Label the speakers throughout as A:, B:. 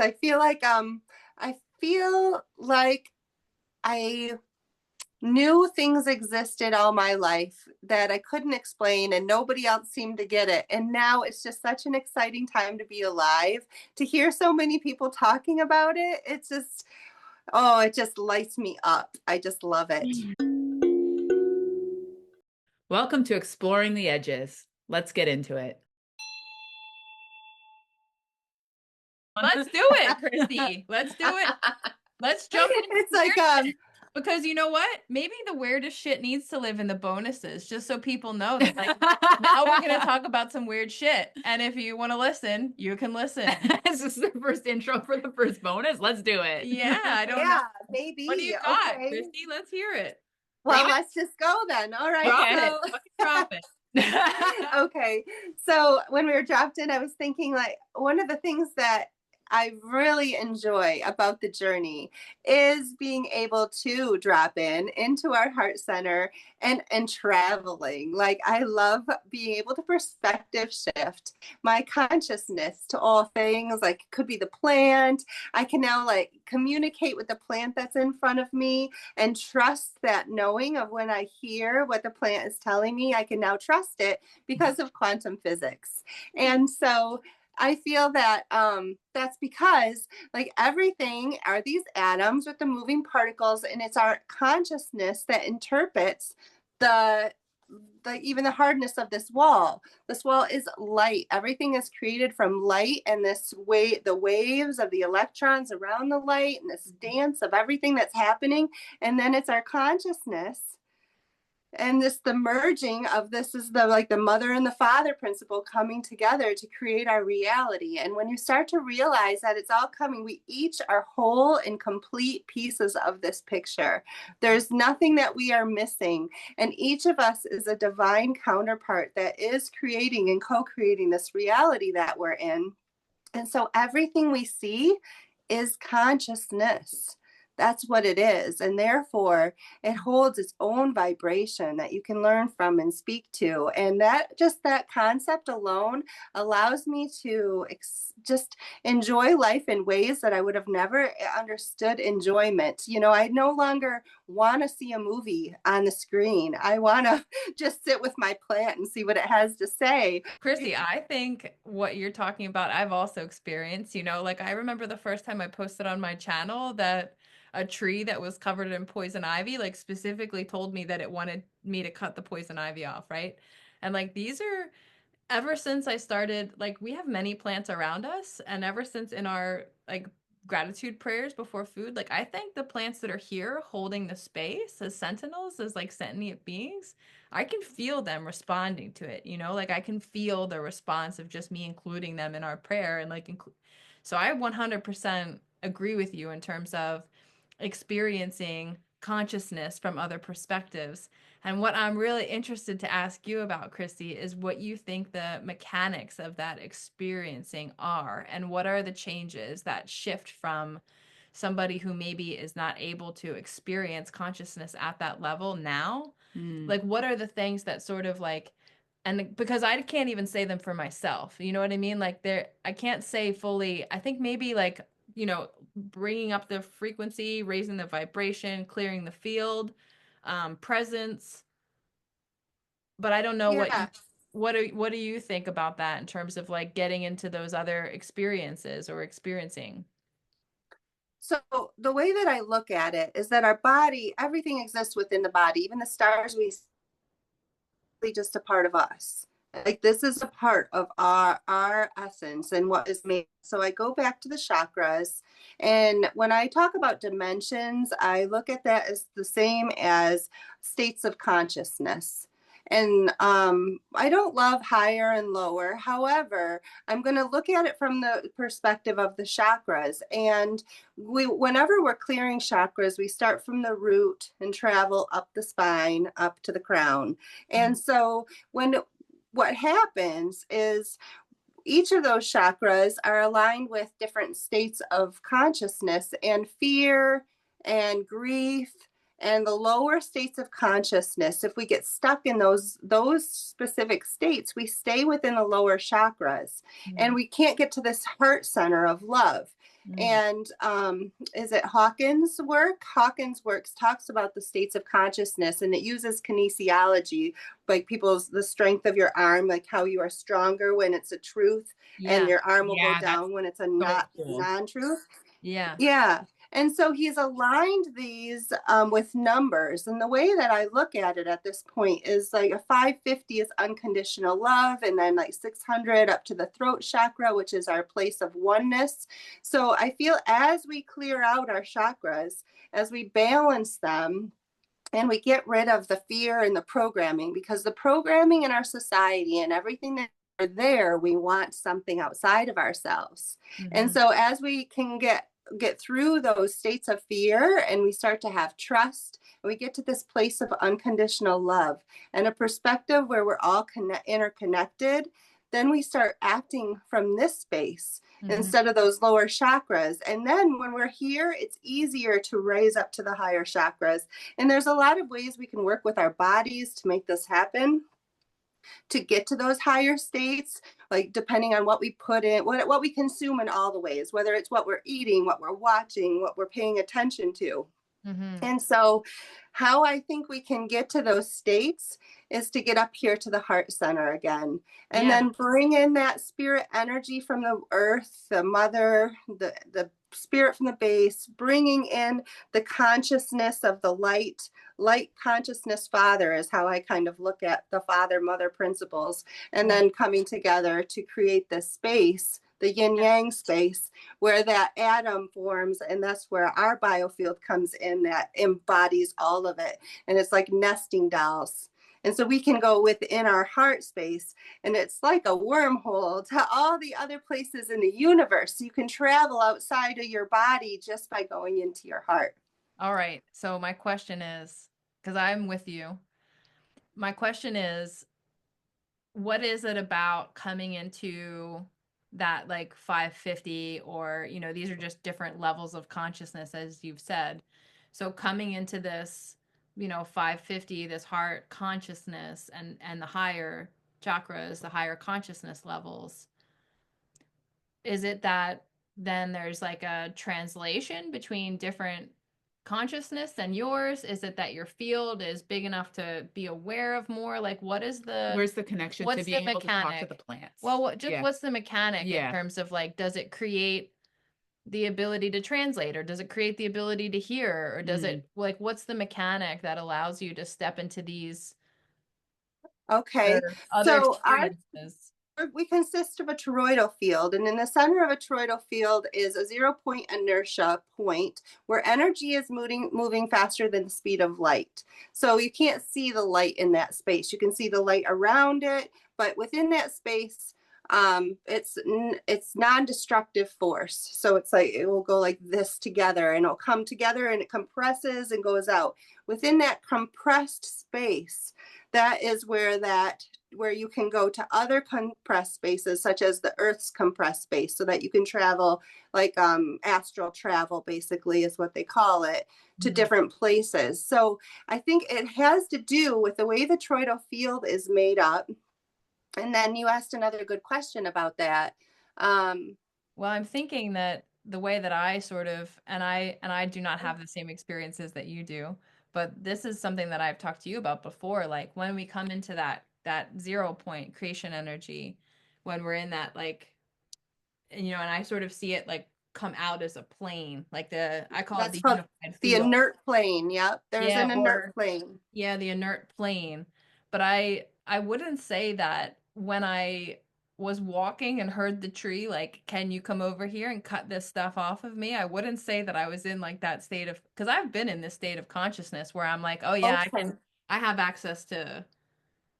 A: I feel like I knew things existed all my life that I couldn't explain and nobody else seemed to get it. And now it's just such an exciting time to be alive, to hear so many people talking about it. It's just, oh, it just lights me up. I just love it.
B: Welcome to Exploring the Edges. Let's get into it. Let's do it, Christy. Let's do it. Let's jump into
A: It's like,
B: because you know what? Maybe the weirdest shit needs to live in the bonuses, just so people know that like now we're gonna talk about some weird shit. And if you want to listen, you can listen. This is the first intro for the first bonus. Let's do it. Yeah, I don't know.
A: maybe.
B: What do you got,
A: Okay.
B: Christy? Let's hear it.
A: Well, let's just go then. All right.
B: Drop it.
A: Okay. So when we were dropped in, I was thinking like one of the things that I really enjoy about the journey is being able to drop in into our heart center and traveling. Like I love being able to perspective shift my consciousness to all things. Like it could be the plant. I can now like communicate with the plant that's in front of me and trust that knowing of when I hear what the plant is telling me, I can now trust it because of quantum physics. And so I feel that that's because like everything are these atoms with the moving particles, and it's our consciousness that interprets the even the hardness of this wall. This wall is light. Everything is created from light, and the waves of the electrons around the light, and this dance of everything that's happening. And then it's our consciousness. And the merging of this is the mother and the father principle coming together to create our reality. And when you start to realize that it's all coming, we each are whole and complete pieces of this picture. There's nothing that we are missing. And each of us is a divine counterpart that is creating and co-creating this reality that we're in. And so everything we see is consciousness. That's what it is. And therefore, it holds its own vibration that you can learn from and speak to. And that concept alone allows me to just enjoy life in ways that I would have never understood enjoyment. You know, I no longer want to see a movie on the screen. I want to just sit with my plant and see what it has to say.
B: Christy, I think what you're talking about, I've also experienced. You know, like I remember the first time I posted on my channel that a tree that was covered in poison ivy, like specifically told me that it wanted me to cut the poison ivy off, right? And like these are, ever since I started, like we have many plants around us, and ever since in our like gratitude prayers before food, like I thank the plants that are here holding the space as sentinels, as like sentient beings. I can feel them responding to it, you know, like I can feel the response of just me including them in our prayer and like so I 100% agree with you in terms of experiencing consciousness from other perspectives. And what I'm really interested to ask you about, Christy, is what you think the mechanics of that experiencing are, and what are the changes that shift from somebody who maybe is not able to experience consciousness at that level now? Like, what are the things that sort of like, and because I can't even say them for myself, you know what I mean? Like, I can't say fully, I think maybe like, you know, bringing up the frequency, raising the vibration, clearing the field, presence. But I don't know what do you think about that in terms of like getting into those other experiences or experiencing?
A: So the way that I look at it is that our body, everything exists within the body, even the stars we see, just a part of us. Like this is a part of our essence and what is made. So I go back to the chakras, and when I talk about dimensions, I look at that as the same as states of consciousness. And I don't love higher and lower. However, I'm going to look at it from the perspective of the chakras. And whenever we're clearing chakras, we start from the root and travel up the spine, up to the crown. And so what happens is each of those chakras are aligned with different states of consciousness, and fear and grief and the lower states of consciousness. If we get stuck in those specific states, we stay within the lower chakras, and we can't get to this heart center of love.
B: Mm.
A: And is it Hawkins' work? Hawkins' works talks about the states of consciousness, and it uses kinesiology, like people's the strength of your arm, like how you are stronger when it's a truth, and
B: Yeah.
A: your arm will go
C: Yeah, that's
A: down when it's a
C: so
A: not
C: cool.
A: non-truth.
B: Yeah.
A: Yeah. And so he's aligned these with numbers. And the way that I look at it at this point is like a 550 is unconditional love, and then like 600 up to the throat chakra, which is our place of oneness. So I feel as we clear out our chakras, as we balance them, and we get rid of the fear and the programming, because the programming in our society and everything that are there, we want something outside of ourselves. And
B: Mm-hmm.
A: so as we can get through those states of fear, and we start to have trust, and we get to this place of unconditional love and a perspective where we're all interconnected, then we start acting from this space
B: Mm-hmm.
A: instead of those lower chakras. And then when we're here, it's easier to raise up to the higher chakras. And there's a lot of ways we can work with our bodies to make this happen, to get to those higher states, like depending on what we put in, what we consume in all the ways, whether it's what we're eating, what we're watching, what we're paying attention to.
B: Mm-hmm.
A: And so, how I think we can get to those states is to get up here to the heart center again, and
B: Yeah.
A: then bring in that spirit energy from the earth, the mother, the spirit from the base, bringing in the consciousness of the light consciousness father is how I kind of look at the father mother principles, and
B: Right.
A: then coming together to create this space, the yin
B: Yeah.
A: yang space, where that atom forms, and that's where our biofield comes in, that embodies all of it, and it's like nesting dolls. And so we can go within our heart space, and it's like a wormhole to all the other places in the universe. You can travel outside of your body just by going into your heart.
B: All right. So my question is, because I'm with you, my question is, what is it about coming into that like 550, or these are just different levels of consciousness, as you've said. So coming into this 550, this heart consciousness, and the higher chakras, the higher consciousness levels, is it that then there's like a translation between different consciousness than yours? Is it that your field is big enough to be aware of more? Like,
C: Where's the connection to
B: what's the
C: being able to talk to the
B: mechanic?
C: plants?
B: Well,
C: Yeah.
B: what's the mechanic in
C: Yeah.
B: terms of like, does it create the ability to translate, or does it create the ability to hear, or does
C: Mm.
B: it, like, what's the mechanic that allows you to step into these
A: Okay.
B: other
A: So
B: experiences?
A: we consist of a toroidal field, and in the center of a toroidal field is a 0 point inertia point where energy is moving faster than the speed of light. So you can't see the light in that space. You can see the light around it, but within that space, it's non-destructive force. So it's like it will go like this together, and it'll come together, and it compresses and goes out. Within that compressed space, that is where you can go to other compressed spaces, such as the Earth's compressed space, so that you can travel, like astral travel, basically, is what they call it, to
B: Mhm.
A: different places. So I think it has to do with the way the toroidal field is made up. And then you asked another good question about that. Um,
B: Well, I'm thinking that the way that I sort of, and I do not have the same experiences that you do, but this is something that I've talked to you about before. Like when we come into that 0 point creation energy, when we're in that, like, and I sort of see it like come out as a plane, like I call it
A: that's
B: the
A: called
B: unified
A: the
B: field.
A: inert plane. Yep, there's
B: Yeah,
A: an inert
B: or
A: plane.
B: yeah, the inert plane. But I wouldn't say that when I was walking and heard the tree, like, can you come over here and cut this stuff off of me? I wouldn't say that I was in like that state of, because I've been in this state of consciousness where I'm like, oh yeah,
A: Okay.
B: I have access to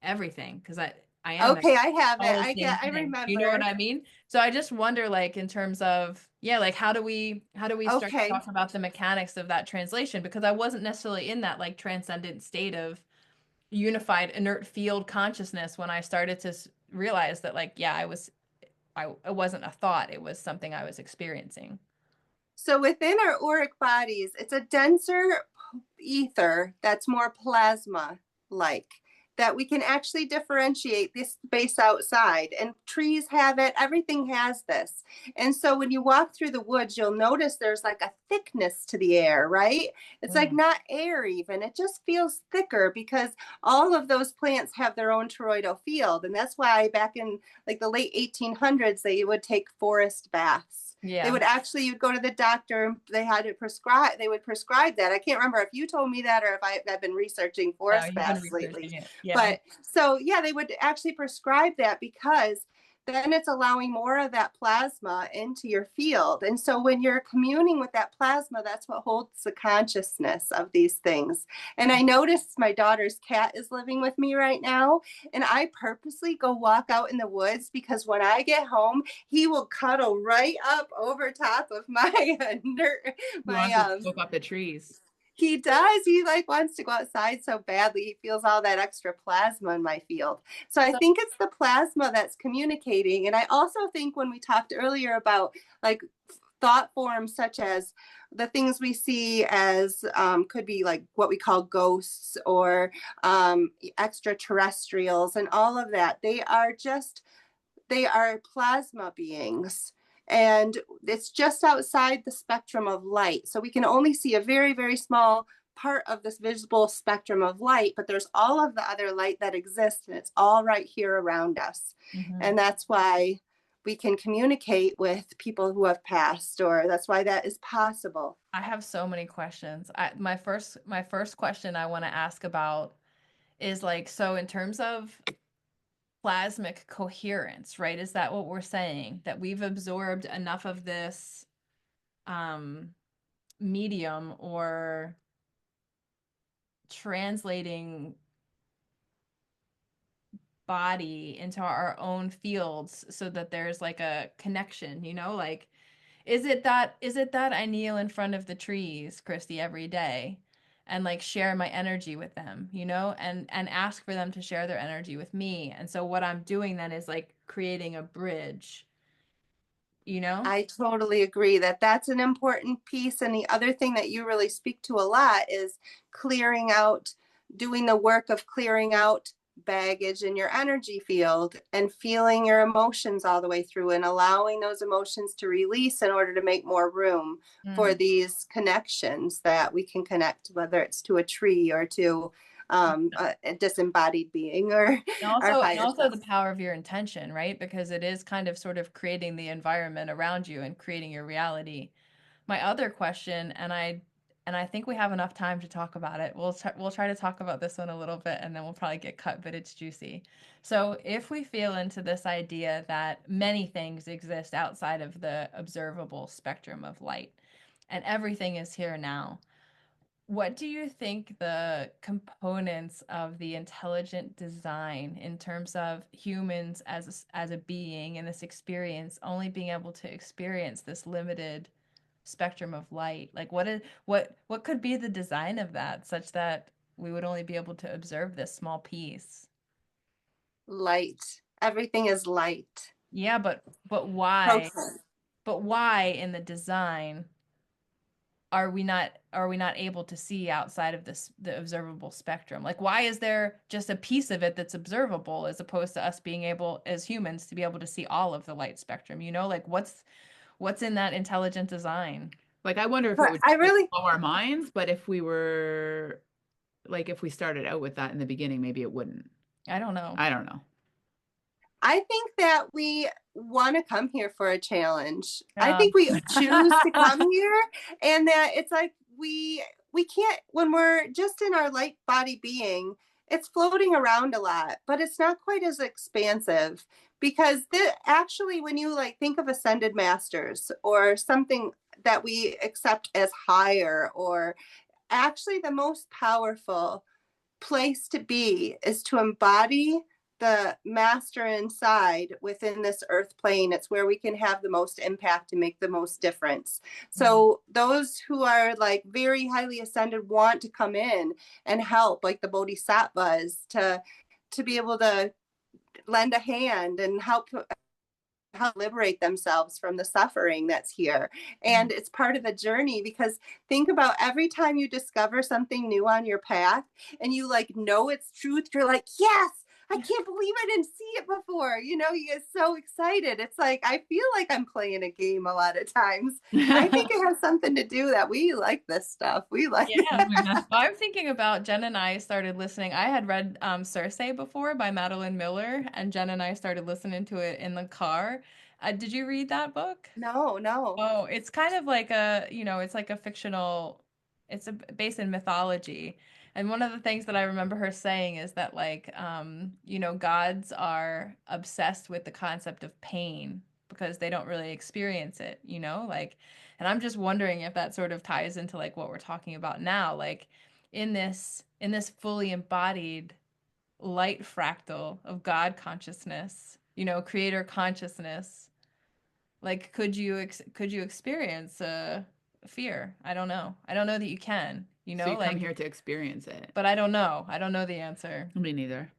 B: everything, because I am
A: Okay, I have it.
B: all the same
A: I
B: thing. You know what
A: remember.
B: I mean? So I just wonder, like, in terms of, yeah, like how do we start to
A: Okay.
B: talk about the mechanics of that translation? Because I wasn't necessarily in that like transcendent state of unified inert field consciousness when I started to realize that, like, yeah, it wasn't a thought, it was something I was experiencing.
A: So within our auric bodies, it's a denser ether that's more plasma like. that we can actually differentiate this space outside, and trees have it, everything has this. And so when you walk through the woods, you'll notice there's like a thickness to the air, right? It's like not air even, it just feels thicker because all of those plants have their own toroidal field. And that's why back in like the late 1800s, they would take forest baths.
B: Yeah.
A: They would actually, you'd go to the doctor, they had to prescribe, they would prescribe that. I can't remember if you told me that or if I've been researching forest baths lately.
B: Yeah.
A: But so, yeah, they would actually prescribe that because then it's allowing more of that plasma into your field. And so when you're communing with that plasma, that's what holds the consciousness of these things. And I noticed my daughter's cat is living with me right now. And I purposely go walk out in the woods because when I get home, he will cuddle right up over top of my
C: Look up the trees.
A: He does. He like wants to go outside so badly. He feels all that extra plasma in my field. So I think it's the plasma that's communicating. And I also think when we talked earlier about like thought forms such as the things we see as could be like what we call ghosts or extraterrestrials and all of that, they are plasma beings. And it's just outside the spectrum of light. So we can only see a very, very small part of this visible spectrum of light, but there's all of the other light that exists, and it's all right here around us. And that's why we can communicate with people who have passed, or that's why that is possible.
B: I have so many questions. My first question I want to ask about is like, so in terms of plasmic coherence, right? Is that what we're saying? That we've absorbed enough of this medium or translating body into our own fields so that there's like a connection, you know? Like, is it that I kneel in front of the trees, Christy, every day and like share my energy with them, you know, and ask for them to share their energy with me. And so what I'm doing then is like creating a bridge, you know?
A: I totally agree that that's an important piece. And the other thing that you really speak to a lot is clearing out, doing the work of clearing out baggage in your energy field and feeling your emotions all the way through and allowing those emotions to release in order to make more room for these connections that we can connect, whether it's to a tree or to a disembodied being or
B: also the power of your intention, right? Because it is kind of sort of creating the environment around you and creating your reality. My other question, and I think we have enough time to talk about it. We'll try to talk about this one a little bit, and then we'll probably get cut, but it's juicy. So if we feel into this idea that many things exist outside of the observable spectrum of light, and everything is here now, what do you think the components of the intelligent design in terms of humans as a being in this experience only being able to experience this limited spectrum of light? Like what could be the design of that such that we would only be able to observe this small piece?
A: light. Everything is light.
B: Yeah, but why?
A: Proton.
B: But why in the design are we not able to see outside of the observable spectrum? Like, why is there just a piece of it that's observable as opposed to us being able as humans to be able to see all of the light spectrum? You know, like what's in that intelligent design?
C: Like, I wonder if it would blow our minds, but if we were like, if we started out with that in the beginning, maybe it wouldn't.
B: I don't know.
A: I think that we want to come here for a challenge. I think we choose to come here, and that it's like we can't, when we're just in our light body being, it's floating around a lot, but it's not quite as expansive because actually when you like think of ascended masters or something that we accept as higher, or actually the most powerful place to be is to embody the master inside within this earth plane. It's where we can have the most impact and make the most difference. So those who are like very highly ascended want to come in and help, like the bodhisattvas, to be able to lend a hand and help how to liberate themselves from the suffering that's here. And it's part of the journey, because think about every time you discover something new on your path and you like know it's truth, you're like, yes, I can't believe I didn't see it before. You know, you get so excited. It's like, I feel like I'm playing a game a lot of times. I think it has something to do that we like this stuff. We like
B: Yeah. Well, I'm thinking about Jen and I started listening. I had read Circe before by Madeline Miller, and Jen and I started listening to it in the car. Did you read that book?
A: No, no.
B: Oh, it's kind of like a, it's like a fictional, it's based in mythology. And one of the things that I remember her saying is that like, gods are obsessed with the concept of pain because they don't really experience it, like, and I'm just wondering if that sort of ties into like what we're talking about now, like in this fully embodied light fractal of God consciousness, creator consciousness, like, could you experience fear? I don't know. I don't know that you can,
C: So you come
B: like,
C: here to experience it.
B: but I don't know. I don't know the answer.
C: Me neither.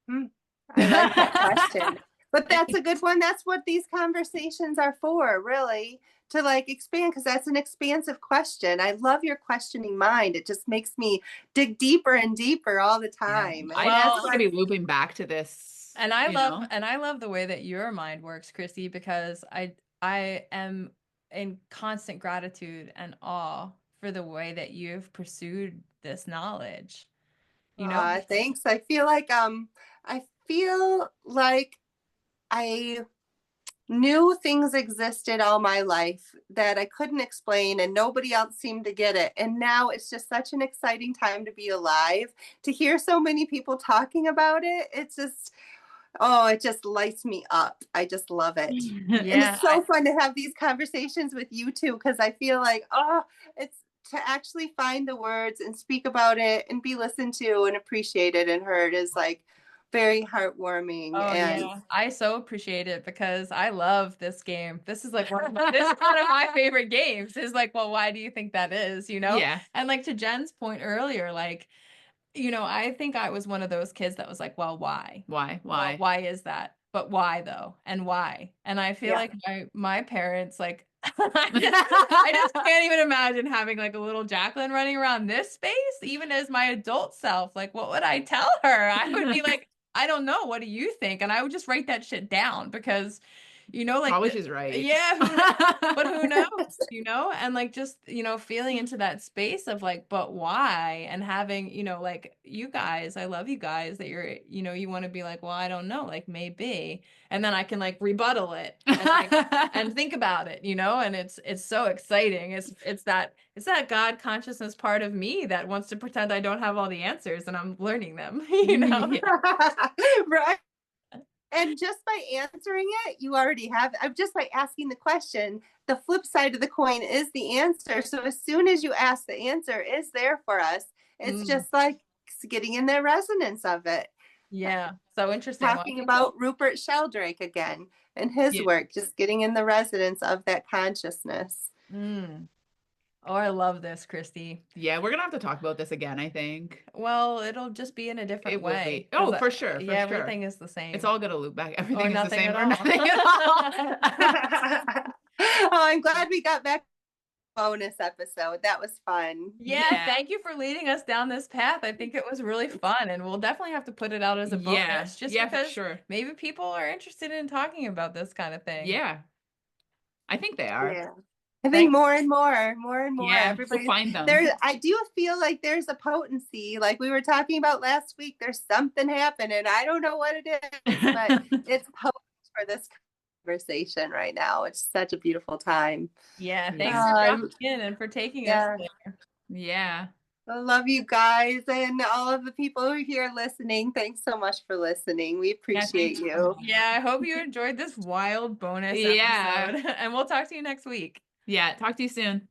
A: I like that question. But that's a good one. That's what these conversations are for, really, to like expand, because that's an expansive question. I love your questioning mind. It just makes me dig deeper and deeper all the time.
C: I
A: And that's
C: want to be looping back to this.
B: And I love the way that your mind works, Christy, because I am in constant gratitude and awe for the way that you've pursued this knowledge.
A: Thanks. I feel like I knew things existed all my life that I couldn't explain, and nobody else seemed to get it. And now it's just such an exciting time to be alive, to hear so many people talking about it. It's just, oh, it just lights me up. I just love it.
B: Yeah,
A: and it's so fun to have these conversations with you too, because I feel like, it's to actually find the words and speak about it and be listened to and appreciated and heard is like very heartwarming.
B: Oh,
A: and
B: yeah. I so appreciate it because I love this game. This is like this is one of my favorite games. Is like, well, why do you think that is?
C: Yeah.
B: And like to Jen's point earlier, like, I think I was one of those kids that was like, well, why?
C: Why?
B: Well, why is that? But why though? And why? And I feel like my parents, like, I just can't even imagine having like a little Jacqueline running around this space, even as my adult self. Like, what would I tell her? I would be like, I don't know. What do you think? And I would just write that shit down because, like,
C: probably she's right.
B: Yeah, but who knows, and like just, feeling into that space of like, but why? And having, like you guys, I love you guys that you're, you want to be like, well, I don't know, like maybe. And then I can like rebuttal it and, like, and think about it, and it's so exciting. It's that God consciousness part of me that wants to pretend I don't have all the answers and I'm learning them,
A: Right. And just by answering it, you already have, just by asking the question, the flip side of the coin is the answer. So as soon as you ask, the answer is there for us. It's just like getting in the resonance of it.
B: Yeah. So interesting.
A: Talking about Rupert Sheldrake again and his work, just getting in the resonance of that consciousness.
B: Oh, I love this, Christy.
C: Yeah, we're gonna have to talk about this again, I think.
B: Well, it'll just be in a different way.
C: Oh, for sure.
B: Yeah, everything is the same.
C: It's all gonna loop back. Everything is the same
B: or
C: nothing at all.
A: Oh, I'm glad we got back to the bonus episode. That was fun.
B: Yeah, thank you for leading us down this path. I think it was really fun, and we'll definitely have to put it out as a bonus. Just because maybe people are interested in talking about this kind of thing.
C: Yeah. I think they are.
A: Yeah. I think more and more.
C: Yeah,
A: Everybody
C: find them.
A: I do feel like there's a potency, like we were talking about last week. There's something happening. I don't know what it is, but it's potent for this conversation right now. It's such a beautiful time.
B: Yeah, thanks for dropping in and for taking us there.
C: Yeah.
A: I love you guys and all of the people who are here listening. Thanks so much for listening. We appreciate you.
B: Yeah, I hope you enjoyed this wild bonus episode. And we'll talk to you next week.
C: Yeah, talk to you soon.